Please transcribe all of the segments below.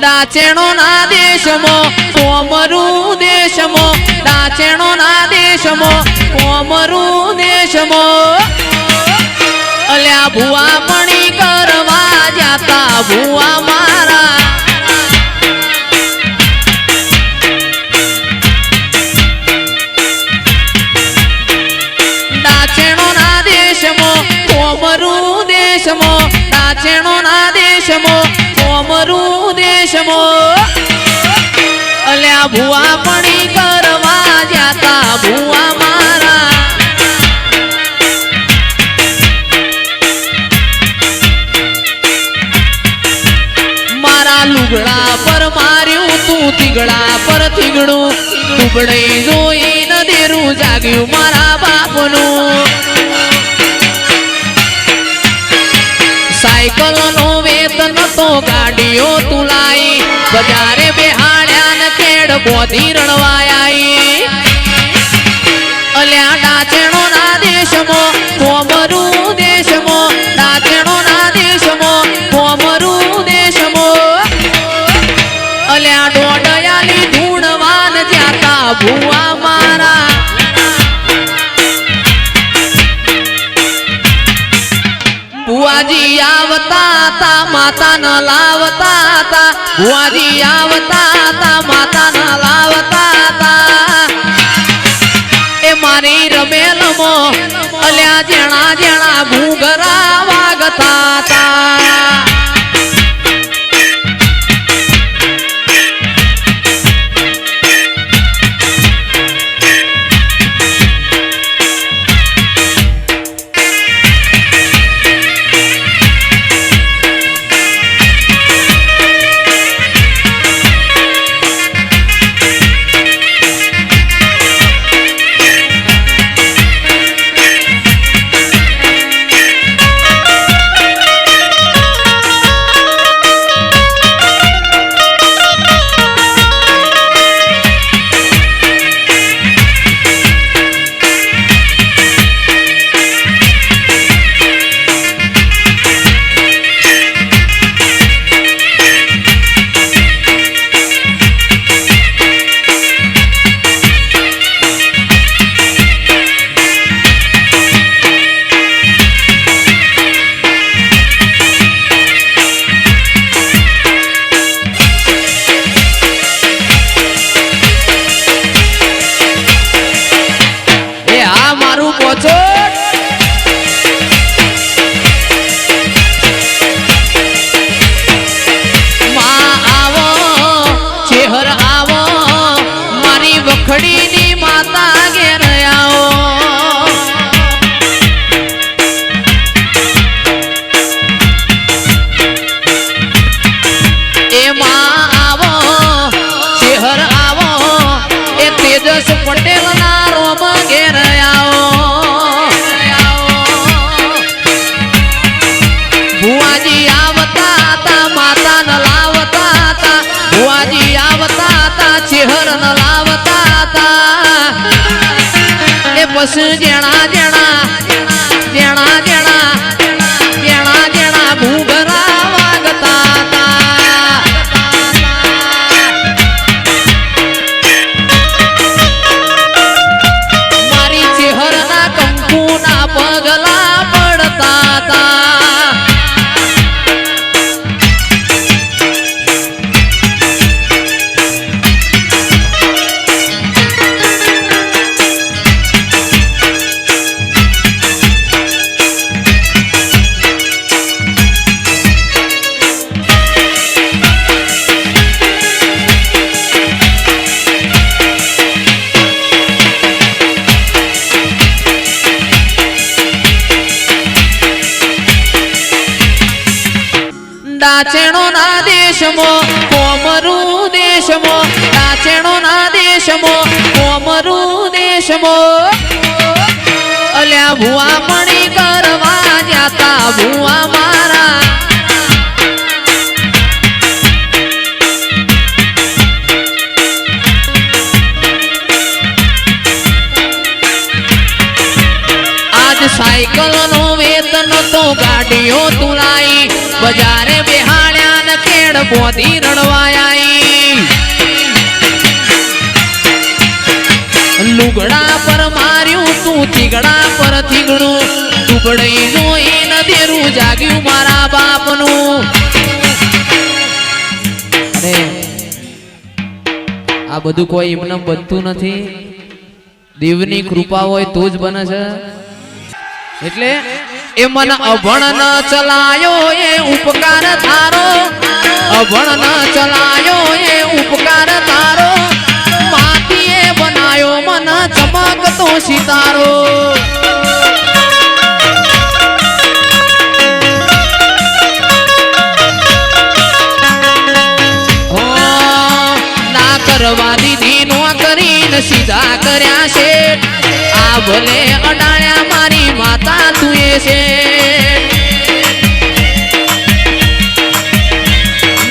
દાચેણો ના દેશમાં કોમરું દેશમાં દાચેણો ના દેશમાં કોમરું દેશમાં અલ્યા ભુવા પણી કરવા જાતા ભુવા મારા દાચેણો ના દેશમાં કોમરું દેશમાં દાચેણો ના દેશમાં કોમરું દેશમાં અલ્યા ભુવા પણી કરવા જાતા ભુવા મારા મારા લુગડા પર માર્યું તું થીગડા પર થીગડું દુબળે જોઈને દેરું જાગ્યું મારા બાપનું સાયકલ નો વેતન તો ગાડીઓ તુલાઈ બજારે બેહાડ્યા ને ખેડ બોધી રણવાયા અલ્યા દાચેણો ના દેશમાં કોમરું દેશમાં દાચેણો ના દેશમાં કોમરું દેશમાં અલ્યા ડોડયાલી ધૂણવાન જાતા ભુવા મારા ભુવાજી આવતા તા માતા ન લાવતા તા ભુવાજી આવતા તા માતા ન લાવતા તા એ મારી રમેલમો અલ્યા જેણા જેણા ભૂગરા વાગતા તા વખડીની માતા ઘેર આવો એમાં આવો શહેર આવો એ તેજસ પટેલ ના રોમ ઘેર આવો ભુવાજી આવતા તા માતા ન લાવતા તા ભુવાજી આવતા તા શહેર ન લાવતા બસ જેણા જેણા જેણા જેણા જેણા જેણા ભૂગરા વાગતા તા મારી ચેહરના કંકુના પગલા પડતા તા દાચેણો ના દેશમાં કોમરું દેશમાં દાચેણો ના દેશમાં કોમરું દેશમાં અલ્યા ભુવા પણી કરવા જાતા ભુવા મારા આજ સાયકલ નો વેતન તો ગાડીઓ તુલાઈ બજારે બેહાડ્યા ને કેડ બોધી રણવાયાઈ લુગડા પર માર્યું તું થીગડા પર થીગડું ટુકડી જોઈ ન દેરું જાગ્યું મારા બાપનું અરે આ બધું કોઈ એમને બનતું નથી દેવની કૃપા હોય તો જ બને છે એટલે એ મન અભણ ન ચલાયો એ ઉપકાર તારો અભણ ન ચલાયો એ ઉપકાર તારો માટીએ બનાયો મન ચમકતો સિતારો ના કરવા દીધી નો કરીને સીધા કર્યા છે આ ભલે અડાણ્યા મારી માતા તુએ છે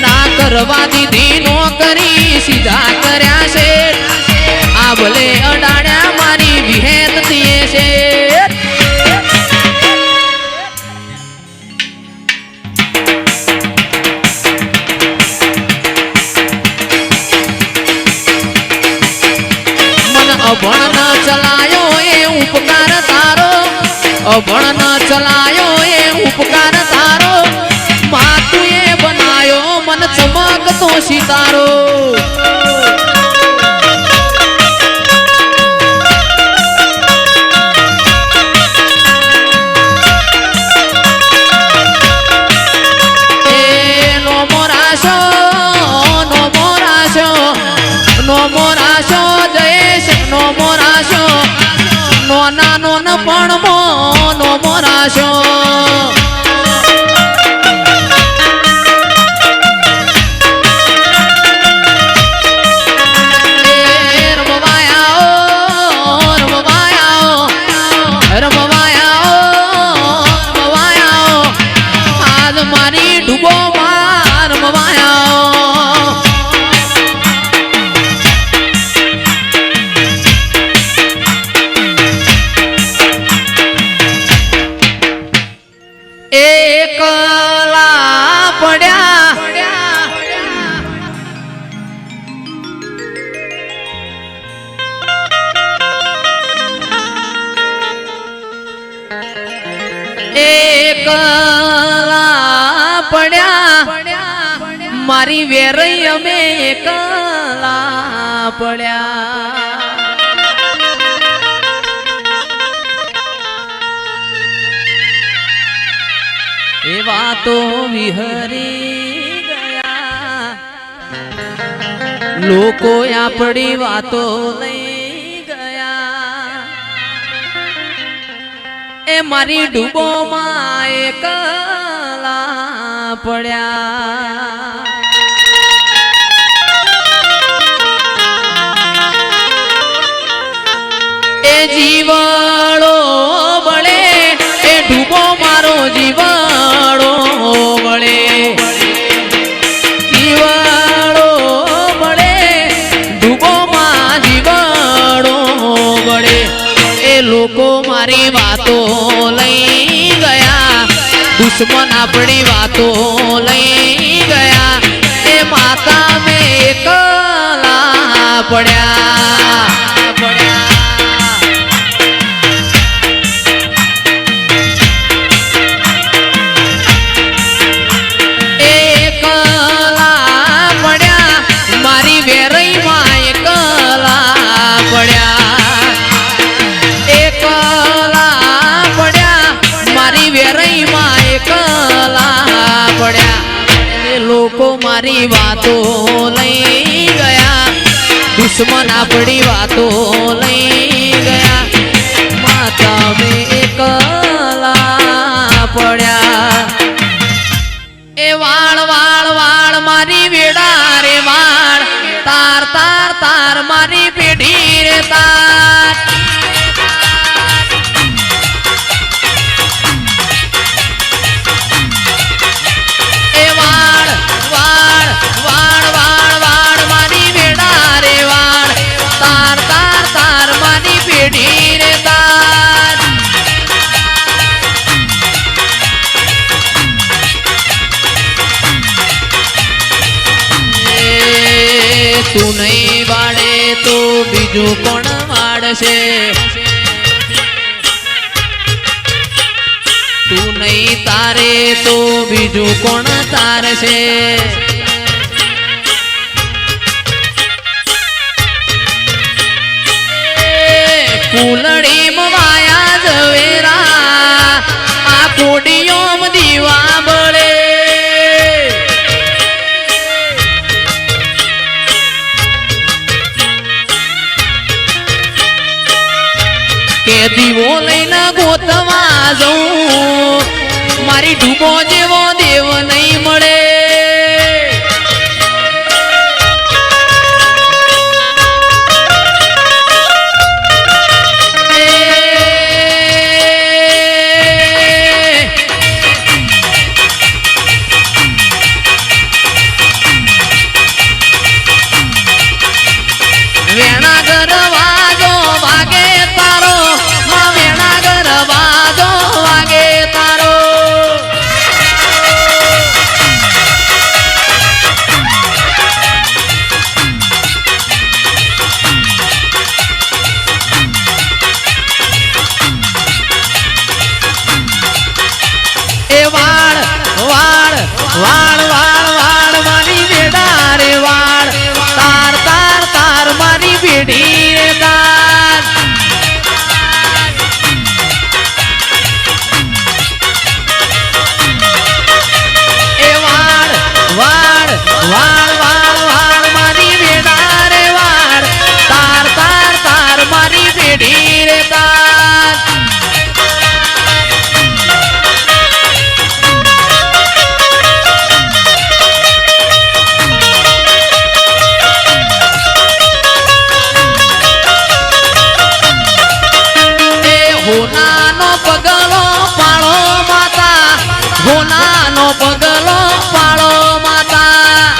ના કરવા દીધી નો કરી સીધા કર્યા છે આ ભલે અડાણ્યા મારી વિહેત તુએ છે અભણ ન ચલાયો એ ઉપકાર તારો અભણ ન ચલાયો એ ઉપકાર તારો માતુએ બનાયો મન ચમકતો સિતારો એ નો મોરાશો નો મોરાશો નો મોરાશો જયેશ નો મોરાશો નો નાનો ન પણ નો મોરાશો આજ મારી ડૂબો માર મવાયા એકલા પડ્યા એકલા પડ્યા મારી વેરઈ અમે એકલા પડ્યા એ વાતો વિહરી ગયા લોકો આપણી વાતો લઈ ગયા એ મારી ડૂબોમાં એકલા પડ્યા એ જીવાળો બળે એ ડૂબો મારો જીવાળો બળે જીવાળો બળે ડૂબો માં જીવાળો બળે એ લોકો મારી વાતો લઈ ગયા દુશ્મન આપણી વાતો લઈ ગયા એ માતા મેં એકલા પડ્યા લોકો મારી વાતો લઈ ગયા દુશ્મન આપણી વાતો લઈ ગયા માતા મે એકલા પડ્યા એ વાળ વાળ વાળ મારી વેડા રે વાળ તાર તાર તાર મારી પેઢી રે તાર તું નહીં વાળે તો બીજું કોણ વાળશે તું નહીં તારે તો બીજું કોણ તારશે કુલડી મવાયા ઝવેરા આ કોડીઓમ દીવા બળે કે દીવો લઈને ગોતવા જઉં મારી ડૂબો જેવો દેવ નહીં મળે વાળ વાળ વાળ મારી બેડા રે વાળ તાર તાર તાર મારી બેડી રે તાર એ વાળ વાળ વાળ વાળ વાળ મારી બેડા રે વાળ તાર તાર તાર મારી બેડી રે તાર હોનાનો પગલો પાળો માતા હોનાનો પગલો પાળો માતા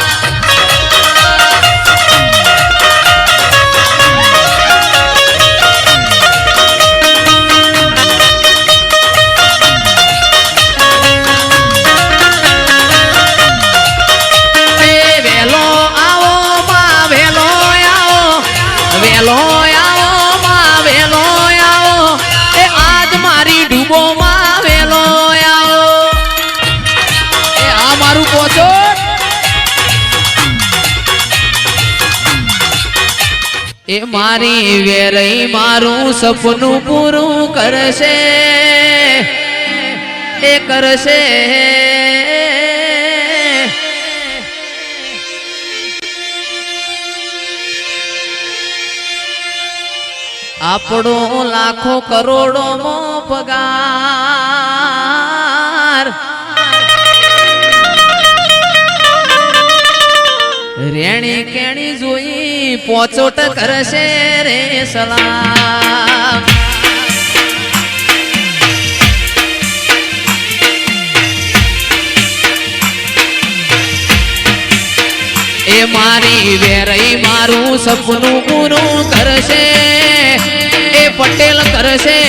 વેલો આવો માં વેલો આવો વેલો મારી ડૂબો માં વેલો આવો એ આ મારું પોચો એ મારી વેરઈ મારું સપનું પૂરું કરશે એ કરશે આપણો લાખો કરોડો મો પગાર રેણી કેણી જોઈ પોચોટ કરશે રે સલામ એ મારી વેરઈ મારું સપનું પૂરું કરશે એ પટેલ કરશે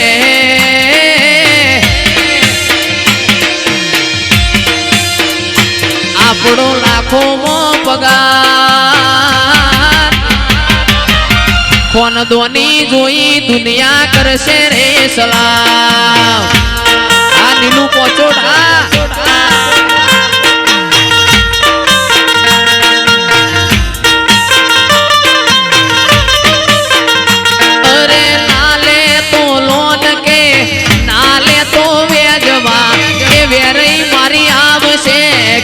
આપણો લાખો મો પગાર ખોનદોની જોઈ દુનિયા કરશે રે સલામ આ નીલું પોચોડા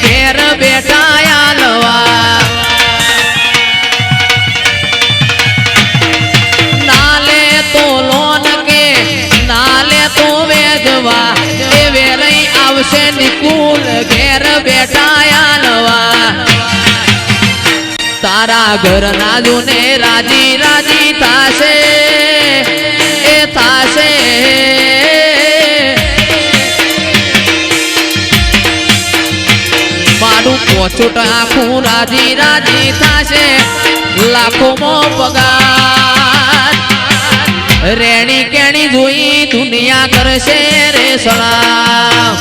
ઘેર બેઠા આલવા નાલે તો લોન કે નાલે તો વેધવા એ વેરઈ આવશે નિકુલ ઘેર બેઠા આલવા તારા ઘર ના જોને રાજી રાજી થાશે એ થાશે મારું પોચોટ આખું રાજી રાજી થાશે લાખો મો પગાર રેણી કેણી જોઈ દુનિયા કરશે રે સલામ